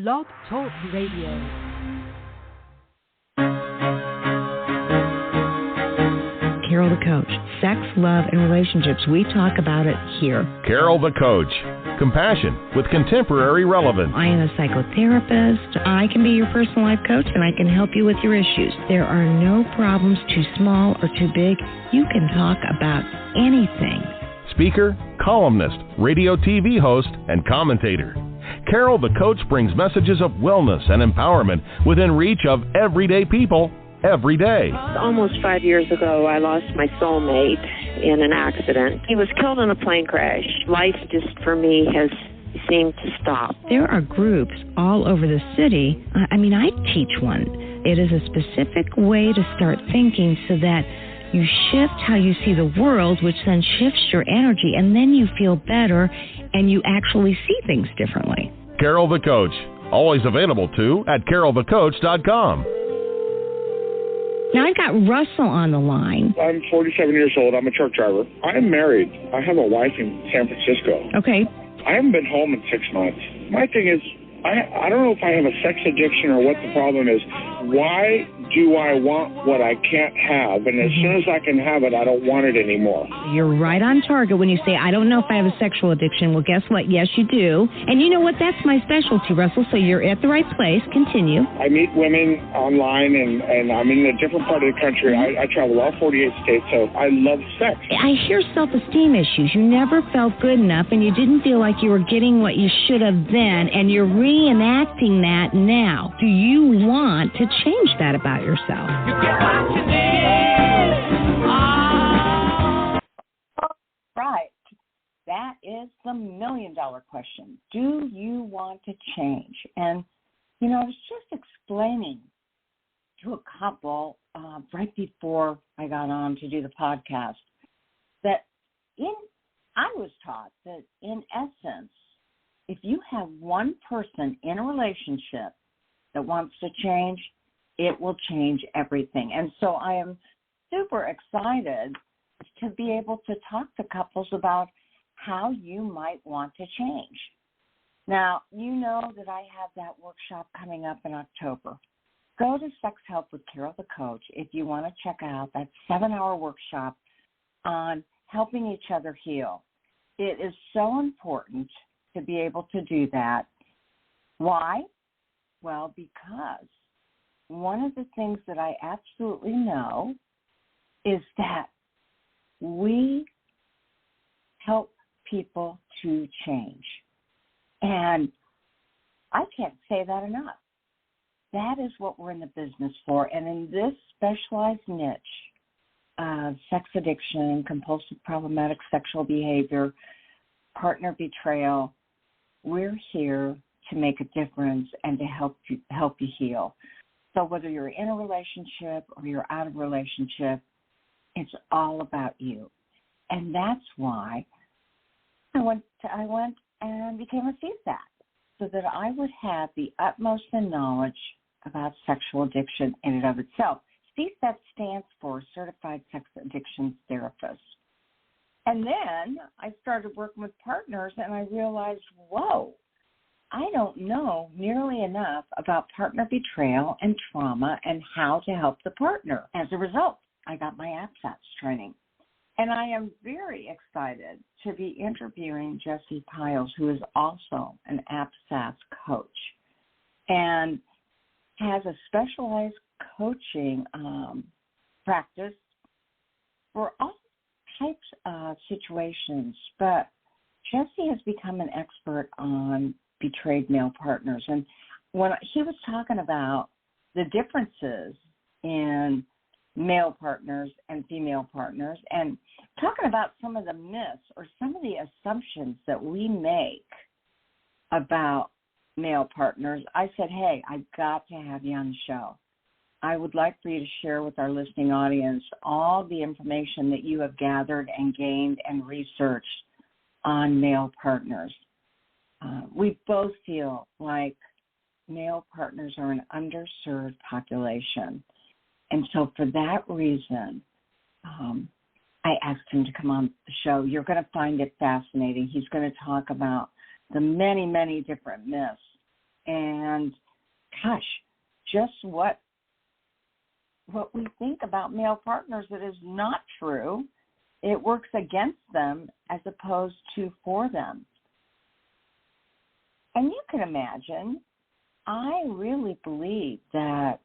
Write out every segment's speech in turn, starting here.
Blog Talk Radio. Carol the Coach. Sex, love, and relationships. We talk about it here. Carol the Coach. Compassion with contemporary relevance. I am a psychotherapist. I can be your personal life coach, and I can help you with your issues. There are no problems too small or too big. You can talk about anything. Speaker, columnist, radio TV host, and commentator. Carol the Coach brings messages of wellness and empowerment within reach of everyday people every day. Almost 5 years ago, I lost my soulmate in an accident. He was killed in a plane crash. Life just, for me, has seemed to stop. There are groups all over the city. I teach one. It is a specific way to start thinking so that you shift how you see the world, which then shifts your energy, and then you feel better and you actually see things differently. Carol the Coach. Always available, too, at carolthecoach.com. Now, I've got Russell on the line. I'm 47 years old. I'm a truck driver. I'm married. I have a wife in San Francisco. Okay. I haven't been home in 6 months. My thing is, I don't know if I have a sex addiction or what the problem is. Why do I want what I can't have? And as soon as I can have it, I don't want it anymore. You're right on target when you say, I don't know if I have a sexual addiction. Well, guess what? Yes, you do. And you know what? That's my specialty, Russell. So you're at the right place. Continue. I meet women online, and I'm in a different part of the country. I travel all 48 states, so I love sex. I hear self-esteem issues. You never felt good enough, and you didn't feel like you were getting what you should have then, and you're reenacting that now. Do you want to change that about yourself? You get what you need. Right. That is the million-dollar question. Do you want to change? And, I was just explaining to a couple right before I got on to do the podcast that I was taught that, in essence, if you have one person in a relationship that wants to change, it will change everything. And so I am super excited to be able to talk to couples about how you might want to change. Now, you know that I have that workshop coming up in October. Go to Sex Help with Carol the Coach if you want to check out that 7-hour workshop on helping each other heal. It is so important to be able to do that. Why? Well, because one of the things that I absolutely know is that we help people to change. And I can't say that enough. That is what we're in the business for. And in this specialized niche of sex addiction, compulsive problematic sexual behavior, partner betrayal, we're here to make a difference and to help you heal. So whether you're in a relationship or you're out of a relationship, it's all about you. And that's why I went and became a CSAT, so that I would have the utmost knowledge about sexual addiction in and of itself. CSAT stands for Certified Sex Addiction Therapist. And then I started working with partners, and I realized, whoa, I don't know nearly enough about partner betrayal and trauma and how to help the partner. As a result, I got my APSATS training. And I am very excited to be interviewing Jesse Pyles, who is also an APSATS coach and has a specialized coaching practice for all types of situations. But Jesse has become an expert on betrayed male partners. And when he was talking about the differences in male partners and female partners and talking about some of the myths or some of the assumptions that we make about male partners, I said, hey, I've got to have you on the show. I would like for you to share with our listening audience all the information that you have gathered and gained and researched on male partners. We both feel like male partners are an underserved population. And so for that reason, I asked him to come on the show. You're going to find it fascinating. He's going to talk about the many, many different myths And, gosh, just what we think about male partners that is not true. It works against them as opposed to for them. And you can imagine, I really believe that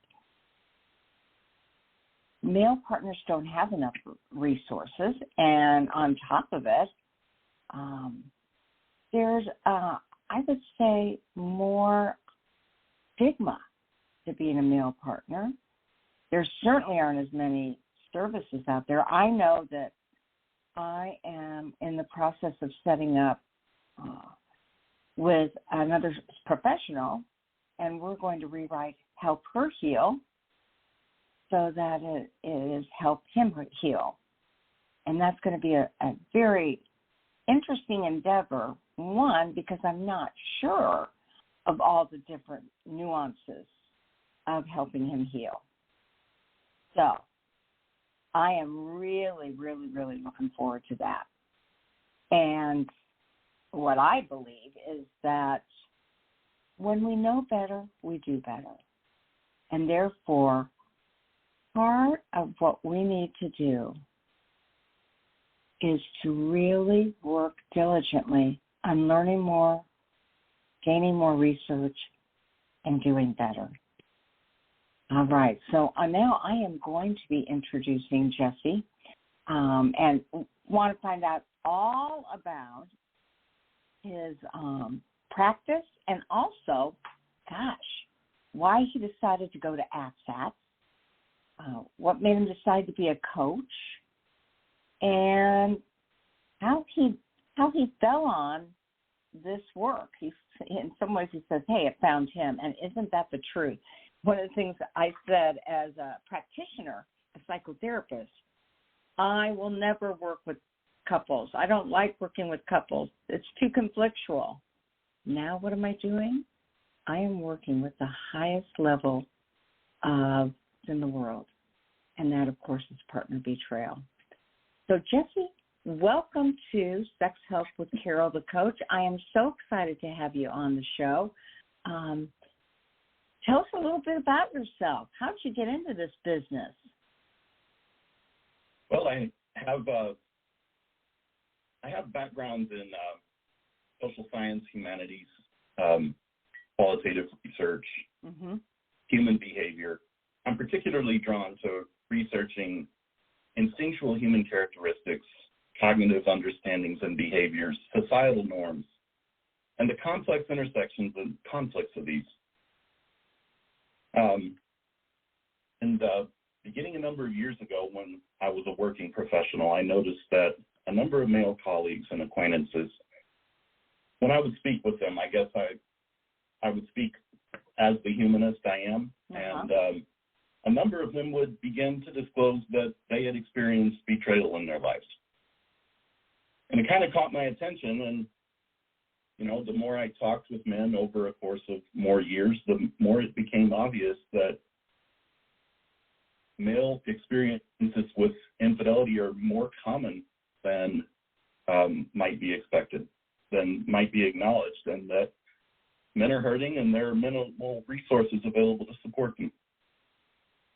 male partners don't have enough resources, and on top of it, there's, I would say, more stigma to being a male partner. There certainly aren't as many services out there. I know that I am in the process of setting up with another professional, and we're going to rewrite Help Her Heal so that it is Help Him Heal. And that's going to be a very interesting endeavor, one, because I'm not sure of all the different nuances of helping him heal. So I am really, really, really looking forward to that. And what I believe is that when we know better, we do better. And therefore, part of what we need to do is to really work diligently on learning more, gaining more research, and doing better. All right, so now I am going to be introducing Jesse and want to find out all about his practice and also, why he decided to go to ACSAT, what made him decide to be a coach, and how he fell on this work. In some ways he says, hey, it found him, and isn't that the truth? One of the things I said as a practitioner, a psychotherapist, I will never work with couples. I don't like working with couples. It's too conflictual. Now what am I doing? I am working with the highest level of in the world, and that, of course, is partner betrayal. So, Jesse, welcome to Sex Help with Carol the Coach. I am so excited to have you on the show. Tell us a little bit about yourself. How did you get into this business? Well, I have backgrounds in social science, humanities, qualitative research, human behavior. I'm particularly drawn to researching instinctual human characteristics, cognitive understandings and behaviors, societal norms, and the complex intersections and conflicts of these. Beginning a number of years ago when I was a working professional, I noticed that a number of male colleagues and acquaintances, when I would speak with them, I guess I would speak as the humanist I am, and a number of them would begin to disclose that they had experienced betrayal in their lives. And it kind of caught my attention, and, you know, the more I talked with men over a course of more years, the more it became obvious that male experiences with infidelity are more common than might be expected, than might be acknowledged, and that men are hurting and there are minimal resources available to support them.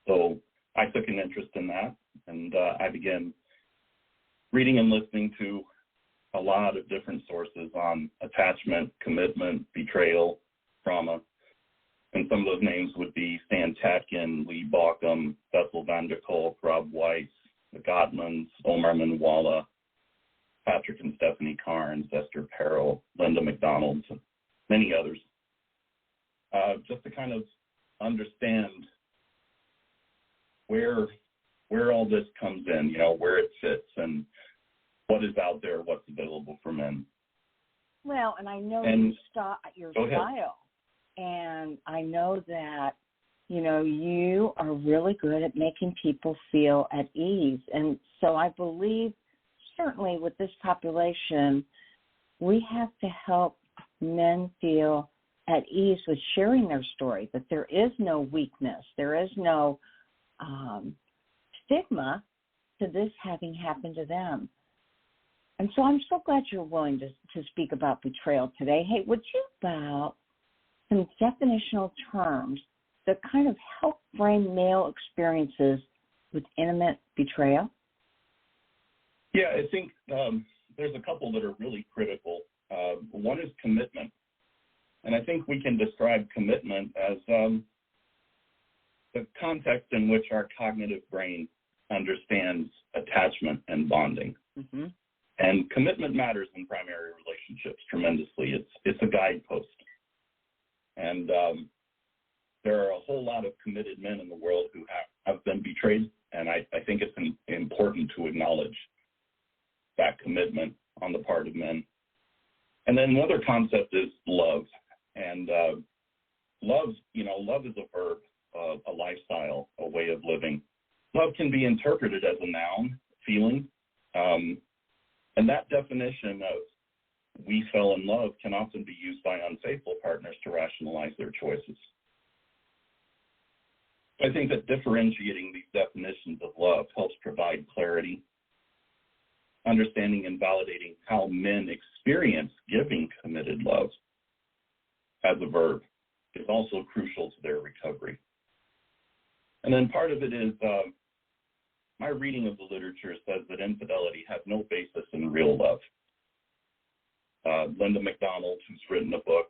So I took an interest in that, and I began reading and listening to a lot of different sources on attachment, commitment, betrayal, trauma. And some of those names would be Stan Tatkin, Lee Bauckham, Bessel van der Kolk, Rob Weiss, the Gottmans, Omar Minwala, Patrick and Stephanie Carnes, Esther Perel, Linda McDonald, and many others. Just to kind of understand where all this comes in, you know, where it fits and what is out there, what's available for men. Well, and I know your style, and I know that, you know, you are really good at making people feel at ease. And so I believe certainly with this population, we have to help men feel at ease with sharing their story, that there is no weakness, there is no stigma to this having happened to them. And so I'm so glad you're willing to speak about betrayal today. Hey, would you about some definitional terms that kind of help frame male experiences with intimate betrayal? Yeah, I think there's a couple that are really critical. One is commitment. And I think we can describe commitment as the context in which our cognitive brain understands attachment and bonding. Mm-hmm. And commitment matters in primary relationships tremendously. It's a guidepost. And there are a whole lot of committed men in the world who have been betrayed, and I think it's important to acknowledge that commitment on the part of men. And then another concept is love. And love is a verb, a lifestyle, a way of living. Love can be interpreted as a noun, feeling. And that definition of we fell in love can often be used by unfaithful partners to rationalize their choices. I think that differentiating these definitions of love helps provide clarity, understanding and validating how men experience giving committed love as a verb is also crucial to their recovery. And then part of it is my reading of the literature says that infidelity has no basis in real love. Linda McDonald, who's written a book,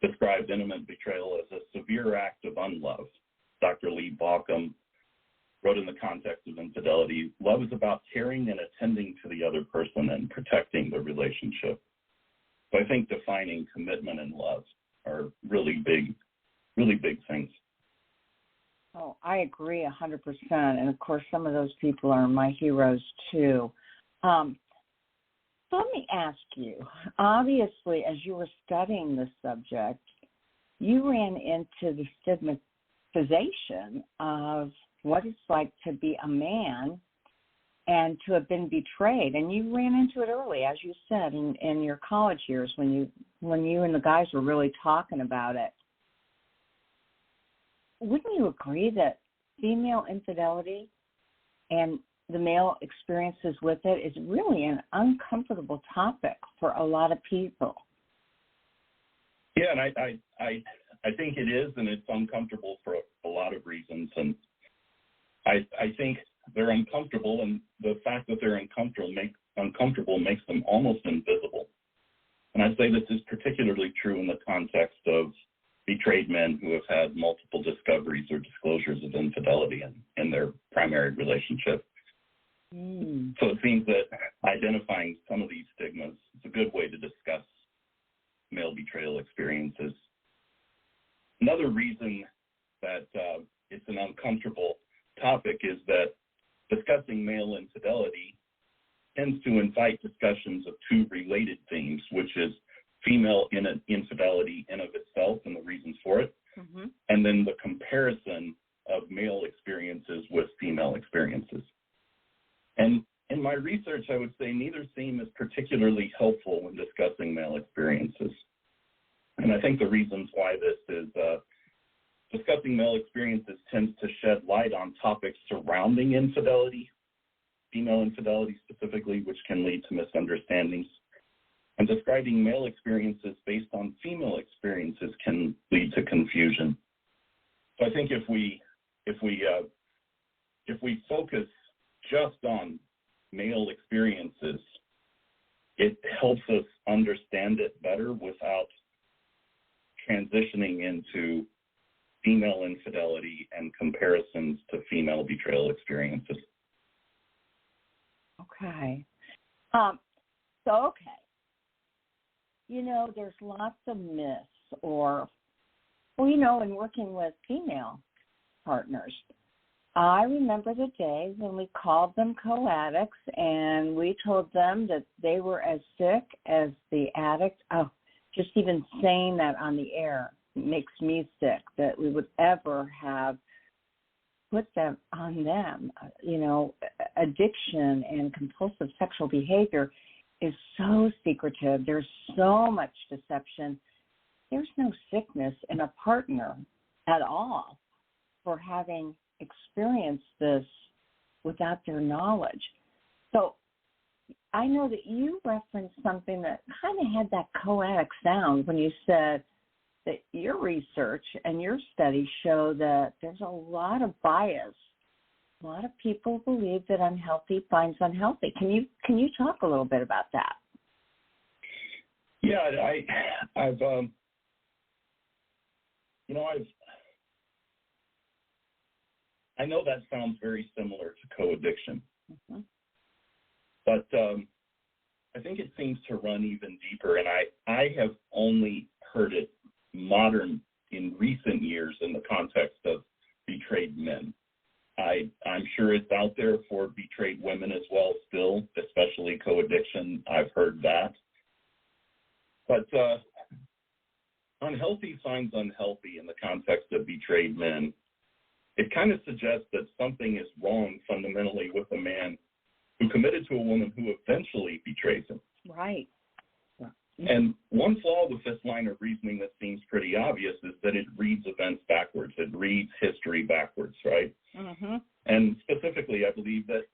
described intimate betrayal as a severe act of unlove. Dr. Lee Bauckham wrote in the context of infidelity, love is about caring and attending to the other person and protecting the relationship. So I think defining commitment and love are really big things. Oh, I agree 100%. And, of course, some of those people are my heroes, too. So let me ask you, obviously, as you were studying this subject, you ran into the stigmatization of what it's like to be a man and to have been betrayed. And you ran into it early, as you said, in your college years when you and the guys were really talking about it. Wouldn't you agree that female infidelity and the male experiences with it is really an uncomfortable topic for a lot of people? Yeah, and I think it is, and it's uncomfortable for a lot of reasons. And I think they're uncomfortable, and the fact that they're uncomfortable makes them almost invisible. And I'd say this is particularly true in the context of betrayed men who have had multiple discoveries or disclosures of infidelity in their primary relationship. So it seems that identifying some of these stigmas is a good way to discuss male betrayal experiences. Another reason that it's an uncomfortable topic is that discussing male infidelity tends to invite discussions of two related themes, which is female infidelity in of itself and the reasons for it, and then the comparison of male experiences with female experiences. And in my research, I would say neither theme is particularly helpful when discussing male experiences. And I think the reasons why this is discussing male experiences tends to shed light on topics surrounding infidelity, female infidelity specifically, which can lead to misunderstandings. And describing male experiences based on female experiences can lead to confusion. So I think if we focus just on male experiences, it helps us understand it better without transitioning into female infidelity and comparisons to female betrayal experiences. Okay. There's lots of myths in working with female partners. I remember the day when we called them co-addicts and we told them that they were as sick as the addict. Oh, just even saying that on the air makes me sick, that we would ever have put them on them. Addiction and compulsive sexual behavior is so secretive. There's so much deception. There's no sickness in a partner at all for having experienced this without their knowledge. So I know that you referenced something that kind of had that co-addict sound when you said that your research and your studies show that there's a lot of bias. A lot of people believe that unhealthy finds unhealthy. Can you talk a little bit about that? Yeah, I know that sounds very similar to co-addiction, but I think it seems to run even deeper, and I have only heard it in recent years in the context of betrayed men. I'm sure it's out there for betrayed women as well still, especially co-addiction. I've heard that. But unhealthy finds unhealthy in the context of betrayed men. It kind of suggests that something is wrong fundamentally with a man who committed to a woman who eventually betrays him. Right. And one flaw with this line of reasoning that seems pretty obvious is that it reads events backwards. It reads history backwards, right? Mm-hmm. And specifically, I believe that,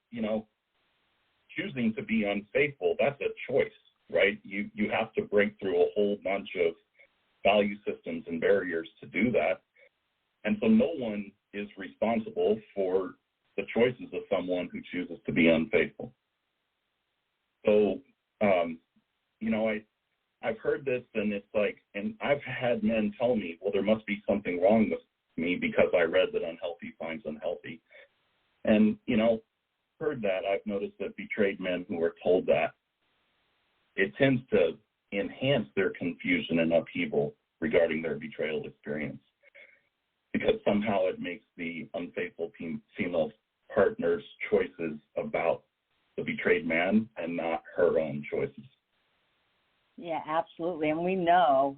choosing to be unfaithful, that's a choice, right? You have to break through a whole bunch of value systems and barriers to do that. And so no one is responsible for the choices of someone who chooses to be unfaithful. So, I've heard this, and it's like, and I've had men tell me, well, there must be something wrong with me because I read that unhealthy finds unhealthy. And, heard that. I've noticed that betrayed men who are told that, it tends to enhance their confusion and upheaval regarding their betrayal experience, because somehow it makes the unfaithful female partner's choices about the betrayed man and not her own choices. Yeah, absolutely. And we know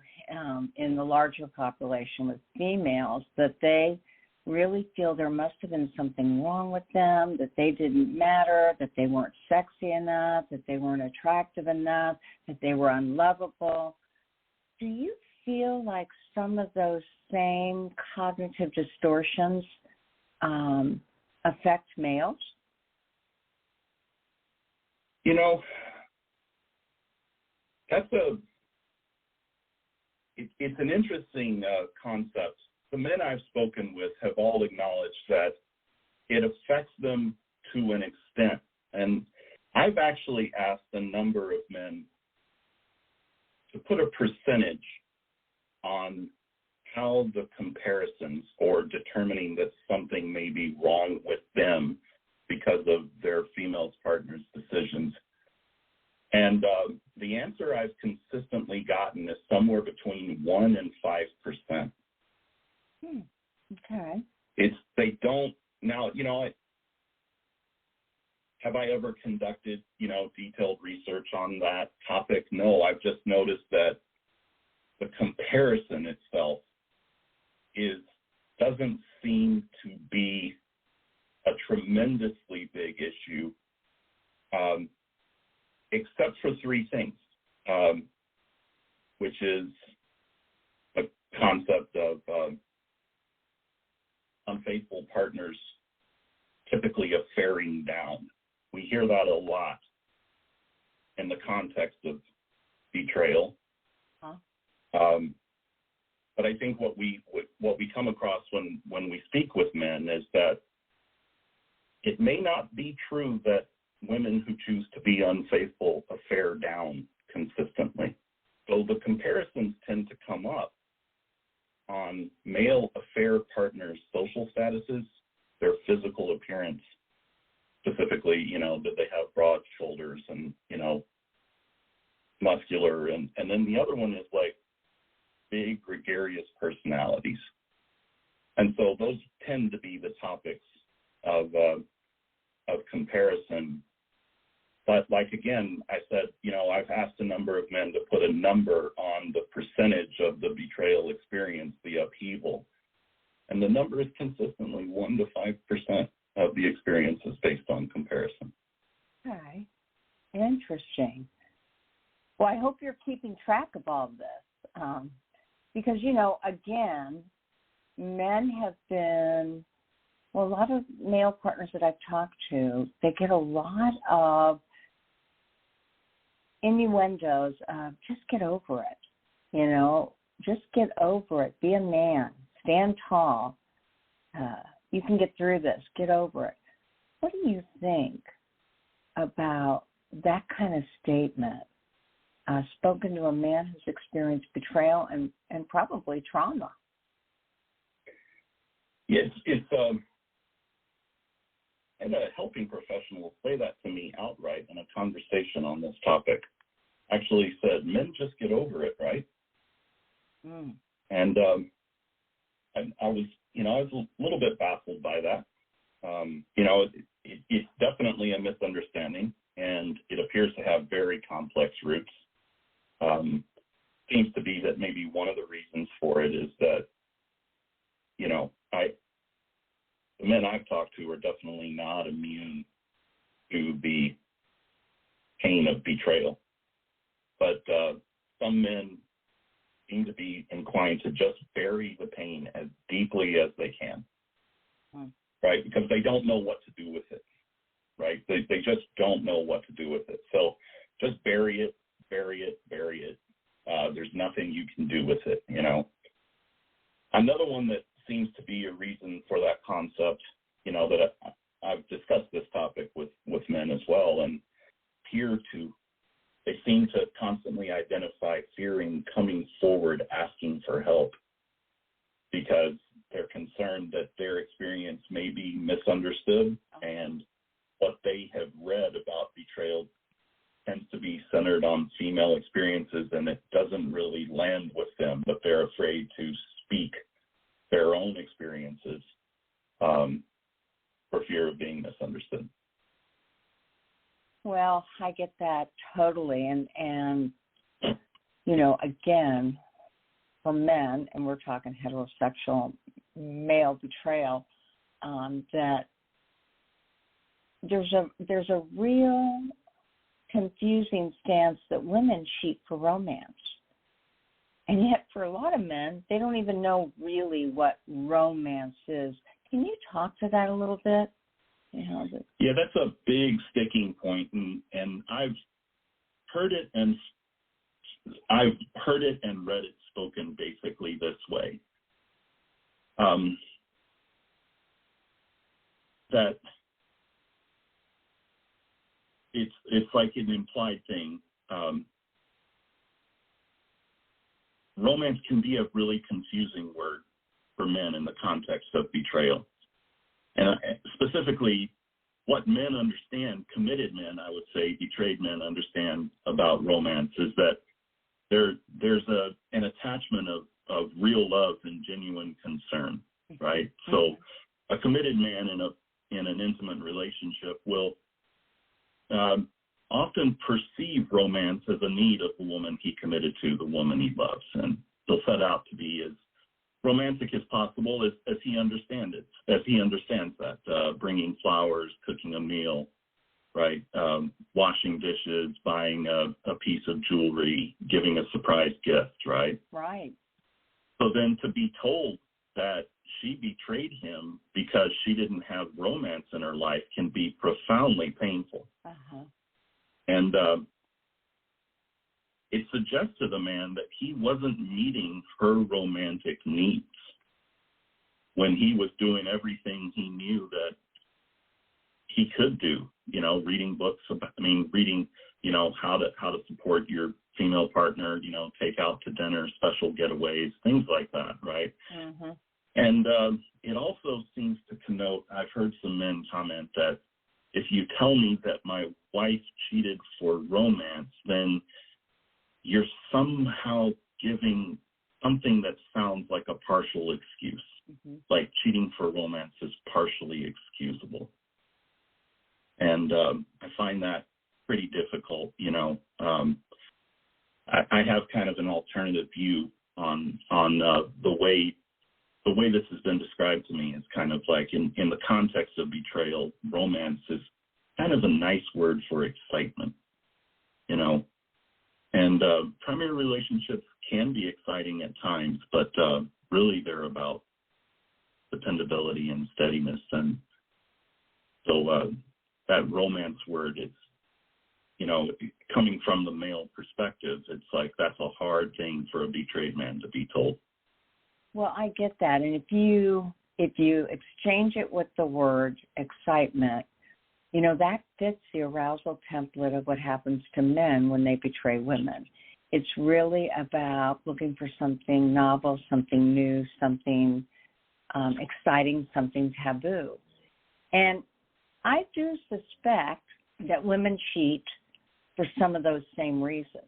in the larger population with females that they really feel there must have been something wrong with them, that they didn't matter, that they weren't sexy enough, that they weren't attractive enough, that they were unlovable. Do you feel like some of those same cognitive distortions affect males? It's an interesting concept. The men I've spoken with have all acknowledged that it affects them to an extent. And I've actually asked a number of men to put a percentage on how the comparisons or determining that something may be wrong with them because of their female partner's decisions. And the answer I've consistently gotten is somewhere between 1% and 5%. Okay. They don't, now, have I ever conducted, detailed research on that topic? No, I've just noticed that the comparison itself doesn't seem to be a tremendously big issue, except for three things, which is the concept of unfaithful partners typically affairing down. We hear that a lot in the context of betrayal. But I think what we come across when we speak with men is that it may not be true that women who choose to be unfaithful affair down consistently. So the comparisons tend to come up on male affair partners' social statuses, their physical appearance, specifically, that they have broad shoulders and, muscular. And then the other one is like big, gregarious personalities. And so those tend to be the topics of comparison. But like, again, I said, I've asked a number of men to put a number on the percentage of the betrayal experience, the upheaval. And the number is consistently 1% to 5% of the experiences based on comparison. Okay. Interesting. Well, I hope you're keeping track of all of this. Because, again, men have been, a lot of male partners that I've talked to, they get a lot of innuendos of just get over it, Just get over it. Be a man. Stand tall. You can get through this. Get over it. What do you think about that kind of statement spoken to a man who's experienced betrayal and probably trauma? Yes, and a helping professional say that to me outright in a conversation on this topic. Actually said, men just get over it, right? Mm. And I was a little bit baffled by that. It's definitely a misunderstanding, and it appears to have very complex roots. Seems to be that maybe one of the reasons for it is that, the men I've talked to are definitely not immune to the pain of betrayal. But some men seem to be inclined to just bury the pain as deeply as they can, right? Because they don't know what to do with it, right? They just don't know what to do with it. So just bury it. There's nothing you can do with it, Another one that seems to be a reason for that concept, that I've discussed this topic with men as well, and they seem to constantly identify fearing coming forward asking for help because they're concerned that their experience may be misunderstood, and what they have read about betrayal tends to be centered on female experiences, and it doesn't really land with them, but they're afraid to speak their own experiences for fear of being misunderstood. Well, I get that totally. And again, for men, and we're talking heterosexual male betrayal, that there's a real confusing stance that women cheat for romance. And yet for a lot of men, they don't even know really what romance is. Can you talk to that a little bit? Yeah, that's a big sticking point, and I've heard it and read it spoken basically this way. That it's like an implied thing. Romance can be a really confusing word for men in the context of betrayal. And specifically, what men understand, committed men, I would say, betrayed men understand about romance is that there's an attachment of real love and genuine concern, right? So a committed man in an intimate relationship will often perceive romance as a need of the woman he committed to, the woman he loves, and he'll set out to be as romantic as possible as he understands that, bringing flowers, cooking a meal, right, washing dishes, buying a piece of jewelry, giving a surprise gift, right? Right. So then to be told that she betrayed him because she didn't have romance in her life can be profoundly painful. Uh-huh. And it suggests to the man that he wasn't meeting her romantic needs when he was doing everything he knew that he could do, reading books reading, how to support your female partner, take out to dinner, special getaways, things like that, right? Mm-hmm. And it also seems to connote, I've heard some men comment that if you tell me that my wife cheated for romance, then you're somehow giving something that sounds like a partial excuse, like cheating for romance is partially excusable. And I find that pretty difficult. I have kind of an alternative view on the way this has been described to me. Is kind of like in the context of betrayal, romance is kind of a nice word for excitement, And primary relationships can be exciting at times, but really they're about dependability and steadiness. And so that romance word coming from the male perspective, it's like that's a hard thing for a betrayed man to be told. Well, I get that. And if you exchange it with the word excitement, that fits the arousal template of what happens to men when they betray women. It's really about looking for something novel, something new, something exciting, something taboo. And I do suspect that women cheat for some of those same reasons.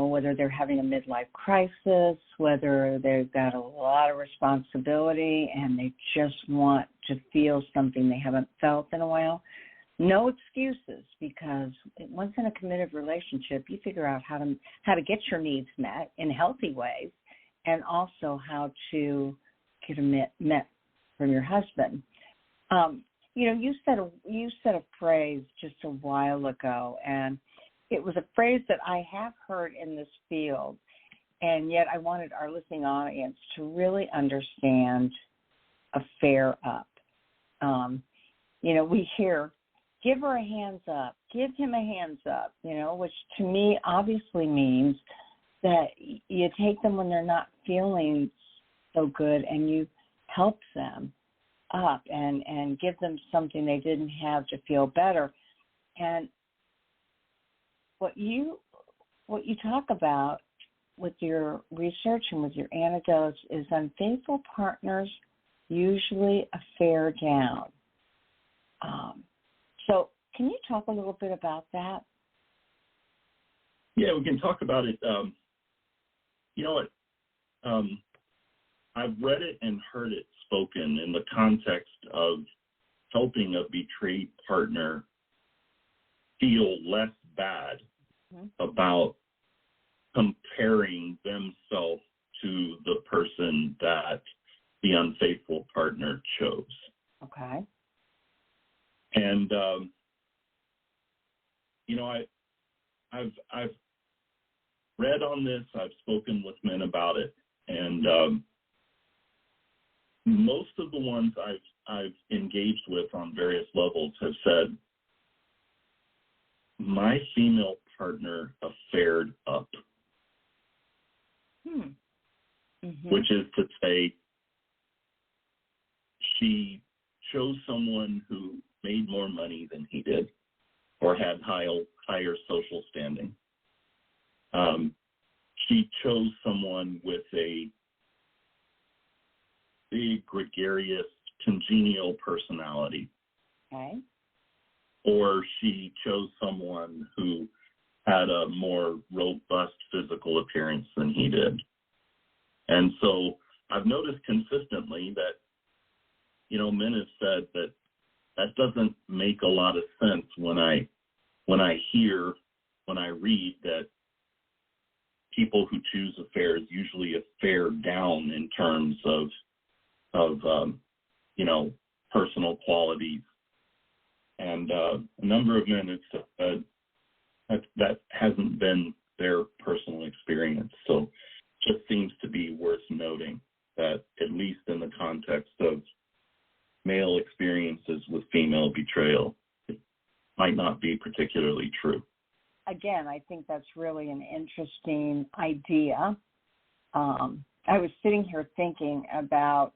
Whether they're having a midlife crisis, whether they've got a lot of responsibility and they just want to feel something they haven't felt in a while. No excuses, because once in a committed relationship, you figure out how to get your needs met in healthy ways, and also how to get them met from your husband. You said a phrase just a while ago, and it was a phrase that I have heard in this field, and yet I wanted our listening audience to really understand a fair up. We hear, give her a hands up, give him a hands up, which to me obviously means that you take them when they're not feeling so good and you help them up and give them something they didn't have to feel better. And what you talk about with your research and with your anecdotes is unfaithful partners usually affair down. So can you talk a little bit about that? Yeah, we can talk about it. I've read it and heard it spoken in the context of helping a betrayed partner feel less bad about comparing themselves to the person that the unfaithful partner chose. Okay. And I've read on this. I've spoken with men about it, and most of the ones I've engaged with on various levels have said, my female partner affared up, which is to say she chose someone who made more money than he did or had higher social standing. She chose someone with a big, gregarious, congenial personality. Okay. Or she chose someone who had a more robust physical appearance than he did. And so I've noticed consistently that, men have said that doesn't make a lot of sense when I read that people who choose affairs usually affair down in terms of personal qualities. And a number of men have said that hasn't been their personal experience. So it just seems to be worth noting that, at least in the context of male experiences with female betrayal, it might not be particularly true. Again, I think that's really an interesting idea. I was sitting here thinking about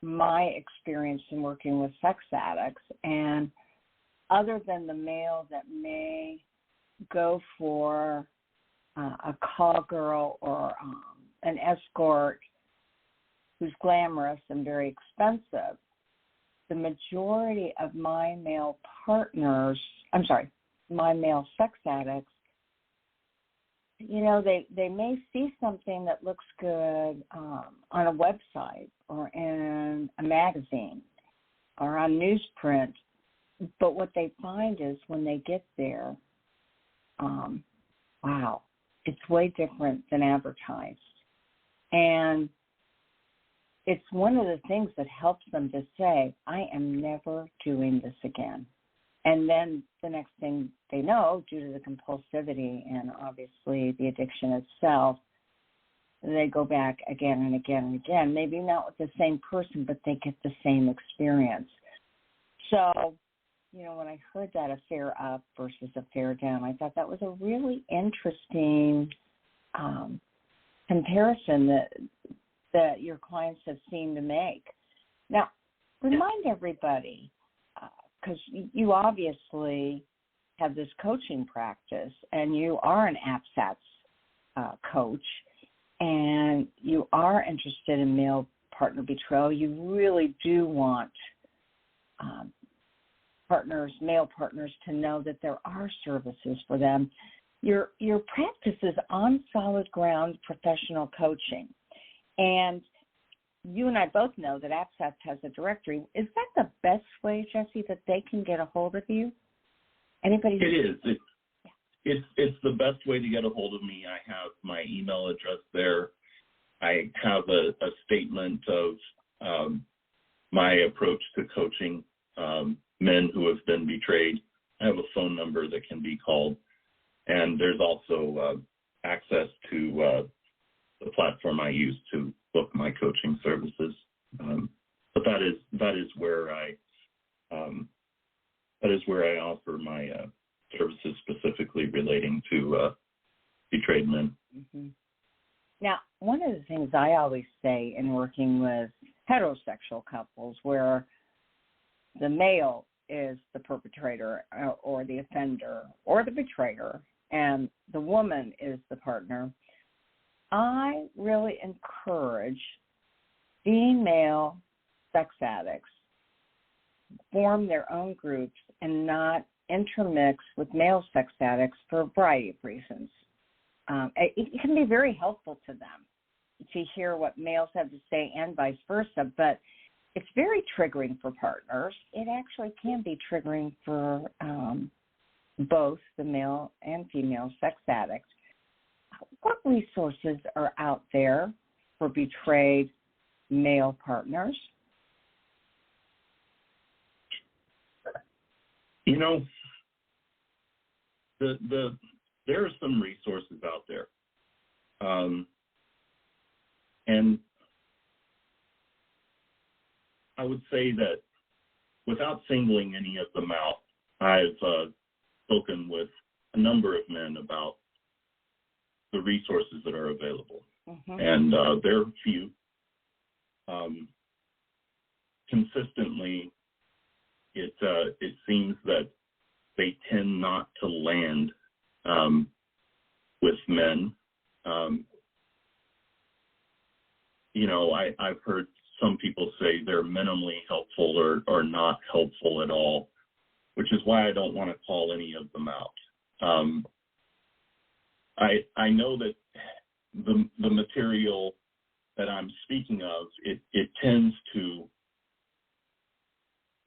my experience in working with sex addicts, and other than the male that may go for a call girl or an escort who's glamorous and very expensive, the majority of my male sex addicts, they may see something that looks good on a website or in a magazine or on newsprint, but what they find is when they get there, wow, it's way different than advertised. And it's one of the things that helps them to say, I am never doing this again. And then the next thing they know, due to the compulsivity and obviously the addiction itself, they go back again and again and again, maybe not with the same person, but they get the same experience. So when I heard that affair up versus affair down, I thought that was a really interesting comparison that your clients have seemed to make. Now, remind everybody, because you obviously have this coaching practice, and you are an APSATS coach, and you are interested in male partner betrayal. You really do want male partners, to know that there are services for them. Your practice is on solid ground professional coaching, and you and I both know that APSATS has a directory. Is that the best way, Jesse, that they can get a hold of you? Anybody? It is. It's the best way to get a hold of me. I have my email address there. I have a statement of my approach to coaching men who have been betrayed. I have a phone number that can be called, and there's also access to the platform I use to book my coaching services. But that is where I offer my services, specifically relating to betrayed men. Mm-hmm. Now, one of the things I always say in working with heterosexual couples, where the male is the perpetrator or the offender or the betrayer, and the woman is the partner, I really encourage female sex addicts form their own groups and not intermix with male sex addicts for a variety of reasons. It can be very helpful to them to hear what males have to say and vice versa, but it's very triggering for partners. It actually can be triggering for both the male and female sex addicts. What resources are out there for betrayed male partners? There are some resources out there, and I would say that without singling any of them out, I've spoken with a number of men about the resources that are available, and there are few. Consistently, it seems that they tend not to land with men. I've heard some people say they're minimally helpful or not helpful at all, which is why I don't want to call any of them out. I know that the material that I'm speaking of, it tends to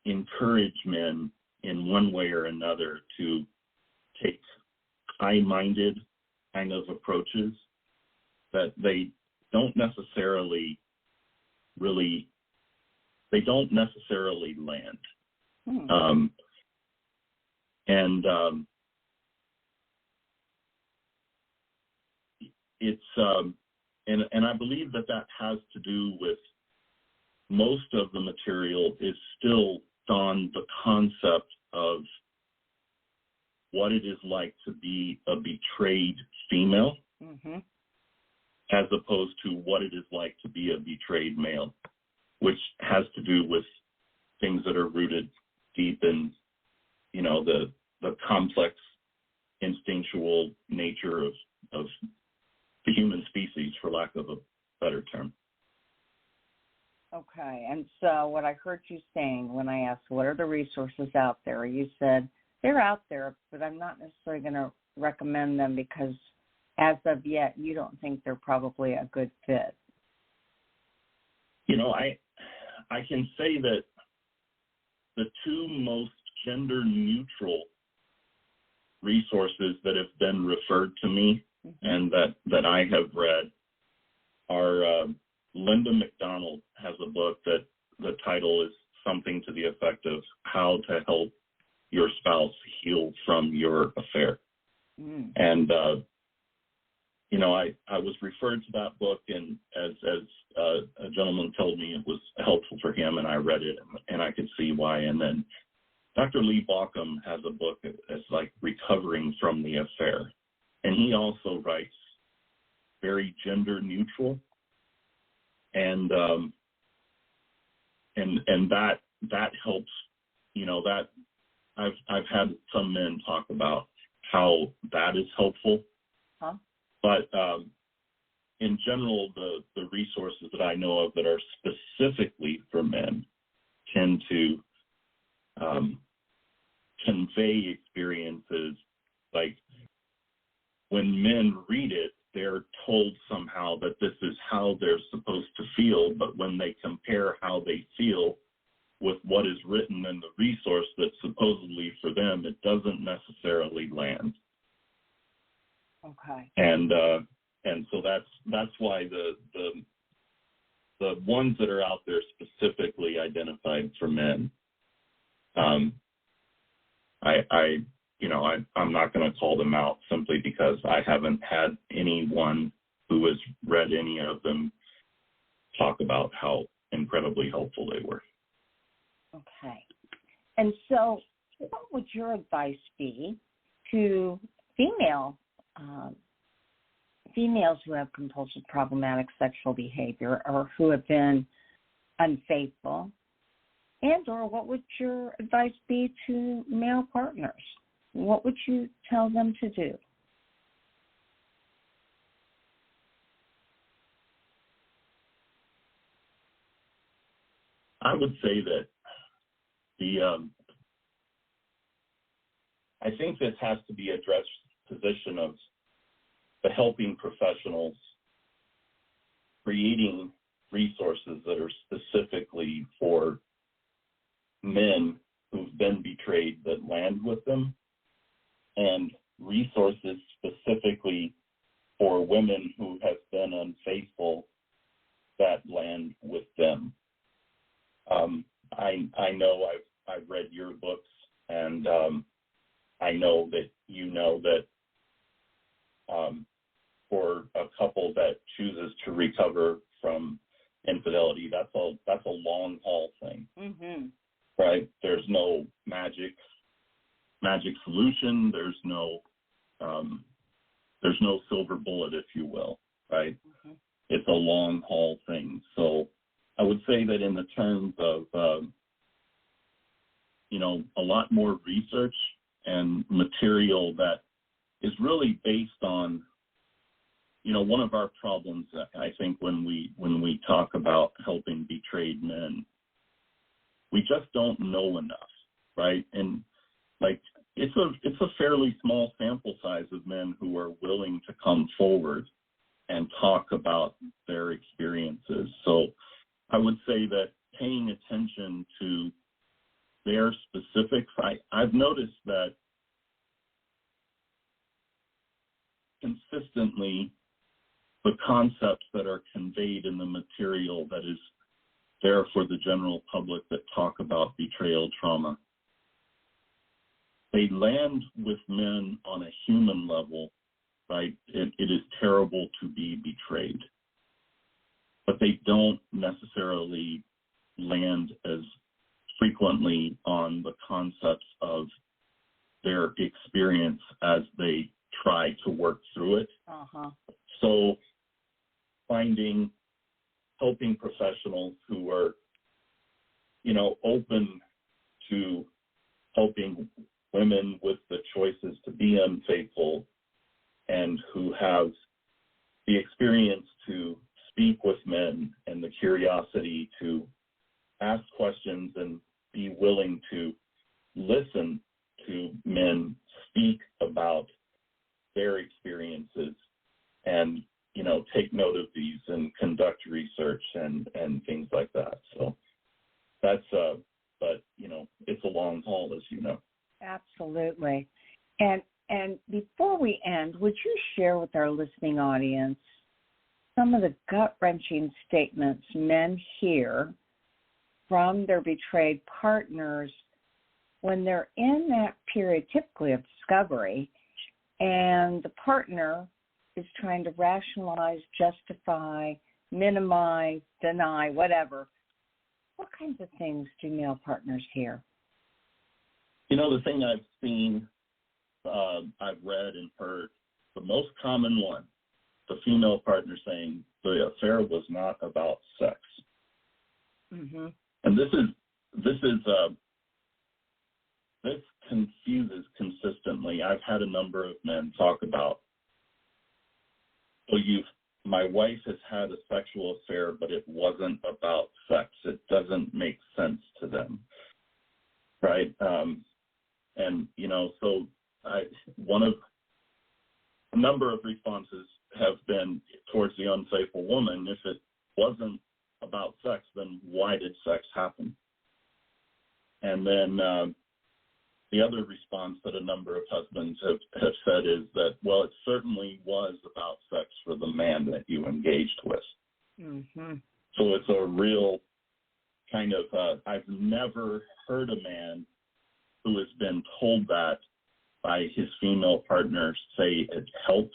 encourage men in one way or another to take high-minded kind of approaches that they don't necessarily land. And I believe that has to do with most of the material is still on the concept of what it is like to be a betrayed female, as opposed to what it is like to be a betrayed male, which has to do with things that are rooted deep in, the complex instinctual nature of the human species, for lack of a better term. Okay, and so what I heard you saying when I asked what are the resources out there, you said they're out there, but I'm not necessarily going to recommend them because as of yet, you don't think they're probably a good fit. I can say that the two most gender-neutral resources that have been referred to me and that I have read are Linda McDonald has a book that the title is something to the effect of How to Help Your Spouse Heal from Your Affair. And, I was referred to that book, and as a gentleman told me it was helpful for him, and I read it, and I could see why. And then Dr. Lee Bauckham has a book that's like Recovering from the Affair, and he also writes very gender neutral, and that helps. You know, that I've had some men talk about how that is helpful, but in general, the resources that I know of that are specifically for men tend to convey experiences like when men read it, they're told somehow that this is how they're supposed to feel, but when they compare how they feel with what is written in the resource that's supposedly for them, it doesn't necessarily land. Okay. And so that's why the ones that are out there specifically identified for men, I'm not going to call them out simply because I haven't had anyone who has read any of them talk about how incredibly helpful they were. Okay. And so what would your advice be to females who have compulsive problematic sexual behavior or who have been unfaithful? And or what would your advice be to male partners? What would you tell them to do? I would say that I think this has to be addressed position of the helping professionals creating resources that are specifically for men who've been betrayed that land with them, and resources specifically for women who have been unfaithful that land with them. I know I've read your books, and I know that you know that for a couple that chooses to recover from infidelity, that's a long haul thing, right? There's no magic solution. There's no silver bullet, if you will, right? It's a long haul thing. So I would say that in the terms of a lot more research and material that is really based on, one of our problems, I think, when we talk about helping betrayed men, we just don't know enough, right? And like it's a fairly small sample size of men who are willing to come forward and talk about their experiences. So I would say that paying attention to their specifics, I've noticed that consistently the concepts that are conveyed in the material that is there for the general public that talk about betrayal trauma, they land with men on a human level, right? It is terrible to be betrayed. But they don't necessarily land as frequently on the concepts of their experience as they try to work through it. So helping professionals who are, open to helping women with the choices to be unfaithful and who have the experience to speak with men and the curiosity to ask questions and be willing to listen to men speak about their experiences and, take note of these and conduct research and things like that. So that's, but, it's a long haul, as you know. Absolutely. And before we end, would you share with our listening audience some of the gut-wrenching statements men hear from their betrayed partners when they're in that period, typically of discovery, and the partner is trying to rationalize, justify, minimize, deny, whatever? What kinds of things do male partners hear? The thing I've seen, I've read and heard, the most common one, the female partner saying the affair was not about sex. Mm-hmm. And this confuses consistently. I've had a number of men talk about, my wife has had a sexual affair, but it wasn't about sex. It doesn't make sense to them, right? So a number of responses have been towards the unfaithful woman. If it wasn't about sex, then why did sex happen? And then the other response that a number of husbands have said is that, well, it certainly was about sex for the man that you engaged with. Mm-hmm. So it's a real kind of, I've never heard a man who has been told that by his female partner say it helped,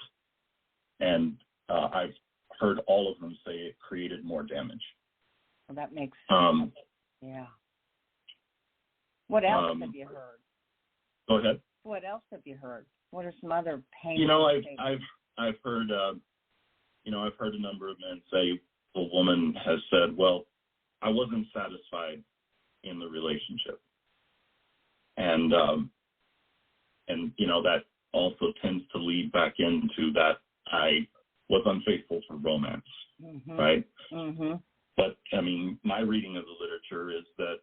and I've heard all of them say it created more damage. Well, that makes sense. Yeah. What else have you heard? Go ahead. What else have you heard? What are some other pains? I've heard I've heard a number of men say a woman has said, well, I wasn't satisfied in the relationship. And that also tends to lead back into that I was unfaithful for romance, right? Mm-hmm. But, my reading of the literature is that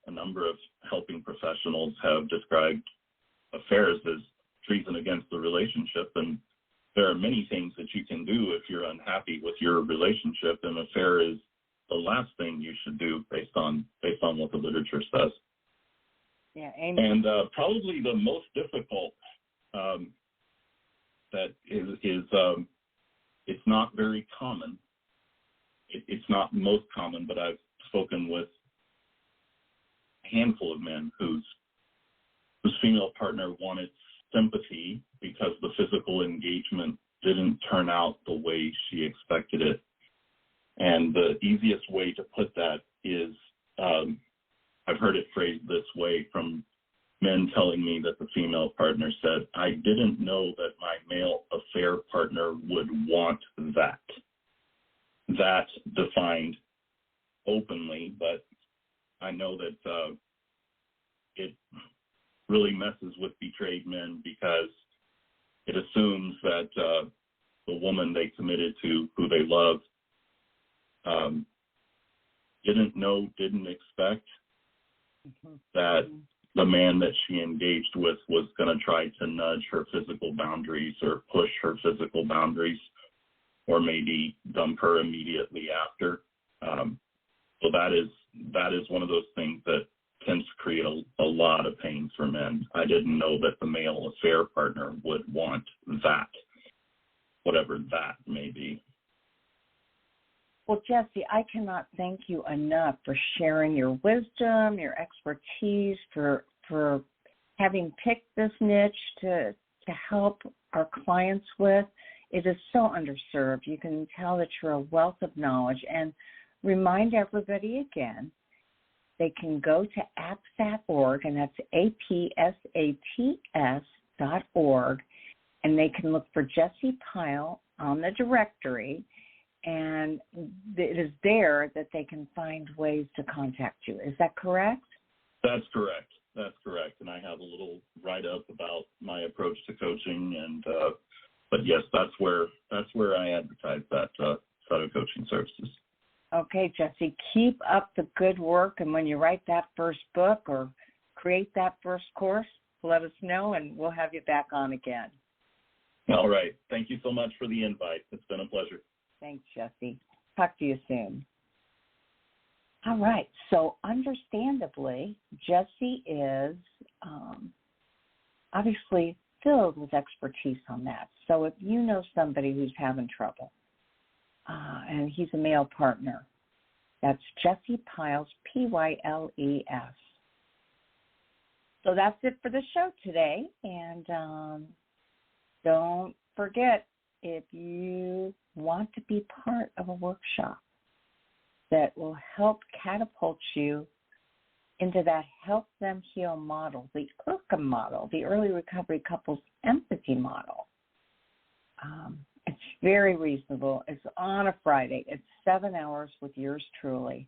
a number of helping professionals have described affairs as treason against the relationship, and there are many things that you can do if you're unhappy with your relationship, and affair is the last thing you should do based on what the literature says. Yeah, amen. And probably the most difficult that is it's not very common. It's not most common, but I've spoken with a handful of men whose female partner wanted sympathy because the physical engagement didn't turn out the way she expected it. And the easiest way to put that is, I've heard it phrased this way from men telling me that the female partner said, I didn't know that my male affair partner would want that. That defined openly, but I know that it really messes with betrayed men because it assumes that the woman they committed to, who they loved, didn't know, didn't expect that the man that she engaged with was going to try to nudge her physical boundaries or push her physical boundaries, or maybe dump her immediately after. So that is one of those things that tends to create a lot of pain for men. I didn't know that the male affair partner would want that, whatever that may be. Well, Jesse, I cannot thank you enough for sharing your wisdom, your expertise, for having picked this niche to help our clients with. It is so underserved. You can tell that you're a wealth of knowledge. And remind everybody again, they can go to APSAT.org, and that's APSATS.org, and they can look for Jesse Pyles on the directory, and it is there that they can find ways to contact you. Is that correct? That's correct. And I have a little write-up about my approach to coaching, and but yes, that's where I advertise that set of coaching services. Okay, Jesse, keep up the good work, and when you write that first book or create that first course, let us know, and we'll have you back on again. All right. Thank you so much for the invite. It's been a pleasure. Thanks, Jesse. Talk to you soon. All right. So understandably, Jesse is obviously filled with expertise on that. So if you know somebody who's having trouble, and he's a male partner, that's Jesse Pyles, Pyles. So that's it for the show today. And don't forget, if you want to be part of a workshop that will help catapult you into that help them heal model, the IRCA model, the early recovery couples empathy model. It's very reasonable. It's on a Friday. It's 7 hours with yours truly,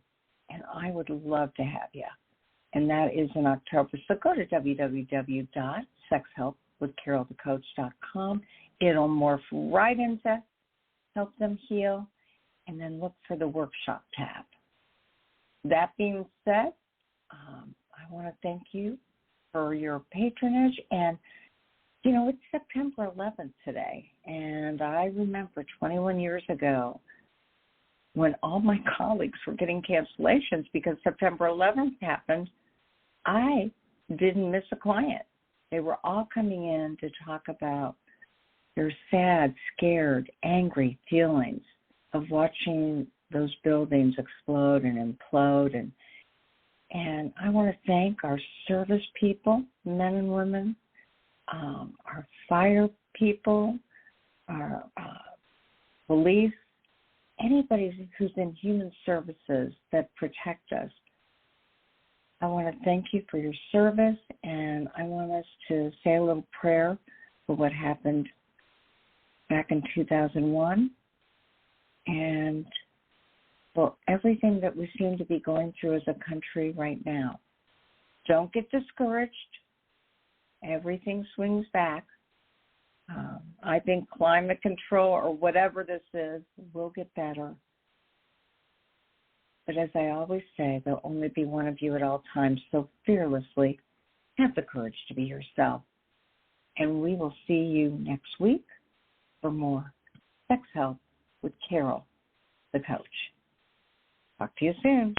and I would love to have you. And that is in October. So go to www.sexhelpwithcarolthecoach.com. It'll morph right into Help Them Heal, and then look for the workshop tab. That being said, I want to thank you for your patronage. And, you know, it's September 11th today, and I remember 21 years ago when all my colleagues were getting cancellations because September 11th happened, I didn't miss a client. They were all coming in to talk about their sad, scared, angry feelings of watching those buildings explode and implode. And I want to thank our service people, men and women, our fire people, our police, anybody who's in human services that protect us. I want to thank you for your service, and I want us to say a little prayer for what happened back in 2001 and for everything that we seem to be going through as a country right now. Don't get discouraged. Everything swings back. I think climate control or whatever this is will get better. But as I always say, there'll only be one of you at all times, so fearlessly have the courage to be yourself. And we will see you next week for more Sex Help with Carol, the coach. Talk to you soon.